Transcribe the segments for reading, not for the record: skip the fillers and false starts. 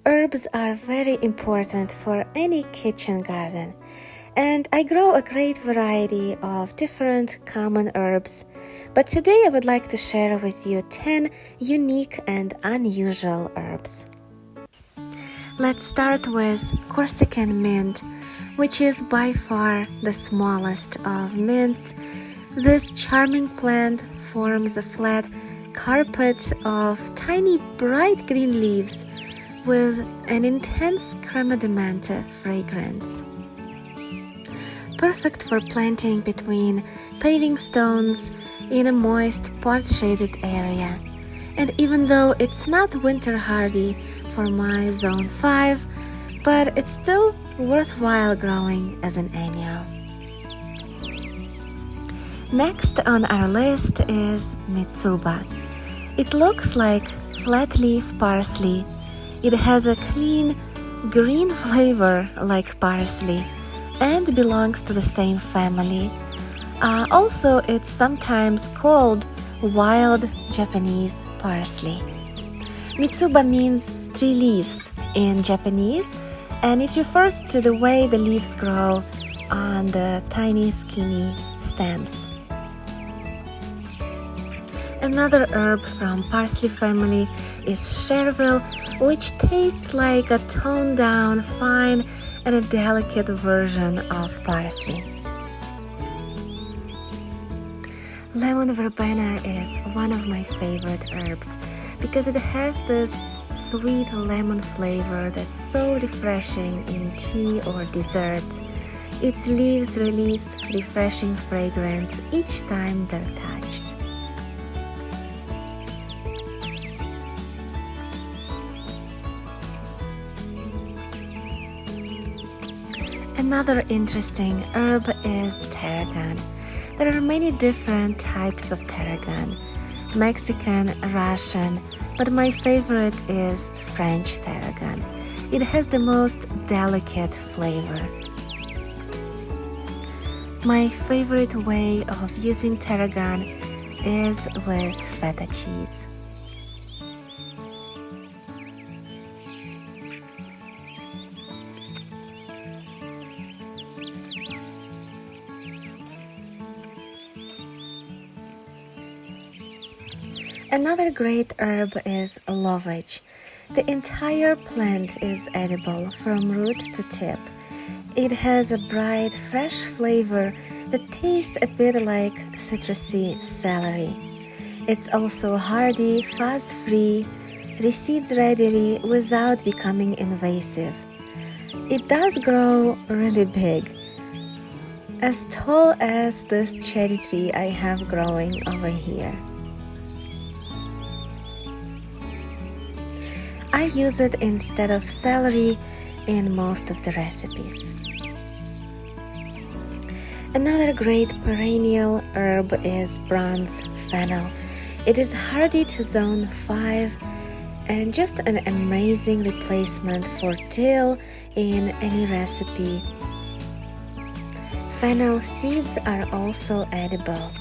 Herbs are very important for any kitchen garden, and I grow a great variety of different common herbs. But today I would like to share with you 10 unique and unusual herbs. Let's start with Corsican mint, which is by far the smallest of mints. This charming plant forms a flat carpet of tiny bright green leaves with an intense crema de menthe fragrance. Perfect for planting between paving stones in a moist, part-shaded area. And even though it's not winter hardy for my zone 5, but it's still worthwhile growing as an annual. Next on our list is Mitsuba. It looks like flat leaf parsley. It has a clean green flavor like parsley and belongs to the same family. Also, it's sometimes called wild Japanese parsley. Mitsuba means 3 leaves in Japanese, and it refers to the way the leaves grow on the tiny skinny stems. Another herb from parsley family is chervil, which tastes like a toned down, fine and a delicate version of parsley. Lemon verbena is one of my favorite herbs because it has this sweet lemon flavor that's so refreshing in tea or desserts. Its leaves release refreshing fragrance each time they're touched. Another interesting herb is tarragon. There are many different types of tarragon, Mexican, Russian, but my favorite is French tarragon. It has the most delicate flavor. My favorite way of using tarragon is with feta cheese. Another great herb is lovage. The entire plant is edible from root to tip. It has a bright, fresh flavor that tastes a bit like citrusy celery. It's also hardy, fuss-free, reseeds readily without becoming invasive. It does grow really big, as tall as this cherry tree I have growing over here. I use it instead of celery in most of the recipes. Another great perennial herb is bronze fennel. It is hardy to zone 5 and just an amazing replacement for dill in any recipe. Fennel seeds are also edible.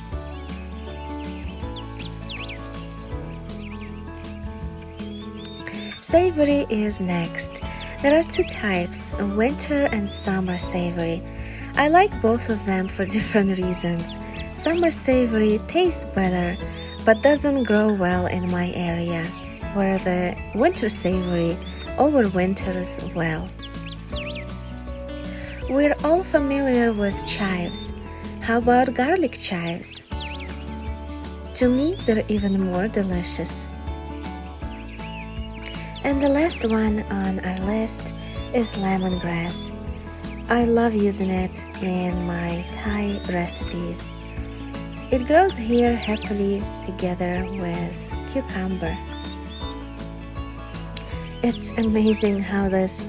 Savory is next. There are 2 types, winter and summer savory. I like both of them for different reasons. Summer savory tastes better, but doesn't grow well in my area, where the winter savory overwinters well. We're all familiar with chives. How about garlic chives? To me, they're even more delicious. And the last one on our list is lemongrass. I love using it in my Thai recipes. It grows here happily together with cucumber. It's amazing how this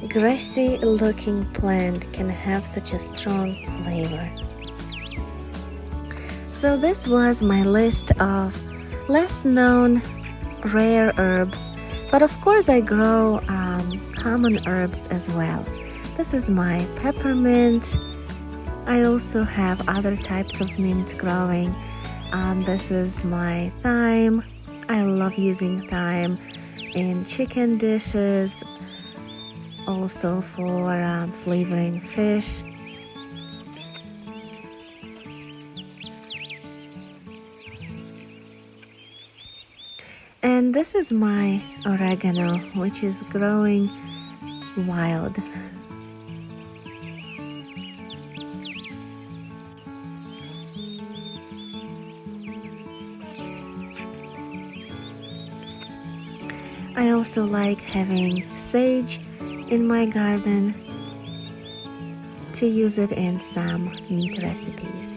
grassy looking plant can have such a strong flavor. So this was my list of less known rare herbs. But of course I grow common herbs as well. This is my peppermint. I also have other types of mint growing. This is my thyme. I love using thyme in chicken dishes, also for flavoring fish. And this is my oregano, which is growing wild. I also like having sage in my garden to use it in some meat recipes.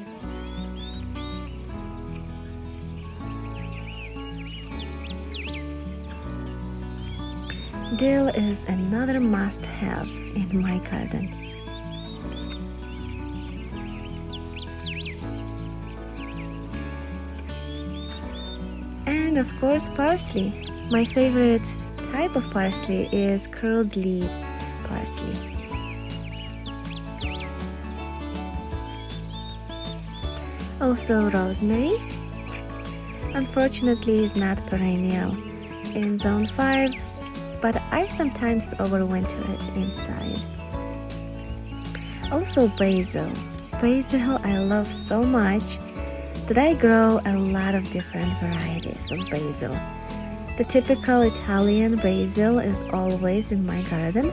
Dill is another must-have in my garden. And of course, parsley. My favorite type of parsley is curled leaf parsley. Also rosemary. Unfortunately, is not perennial in zone 5, but I sometimes overwinter it inside. Also basil. Basil I love so much that I grow a lot of different varieties of basil. The typical Italian basil is always in my garden,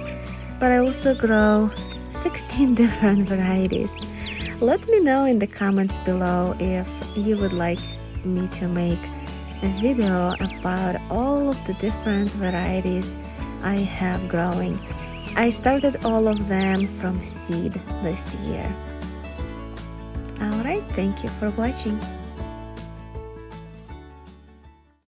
but I also grow 16 different varieties. Let me know in the comments below if you would like me to make a video about all of the different varieties I have growing. I started all of them from seed this year. Alright, thank you for watching.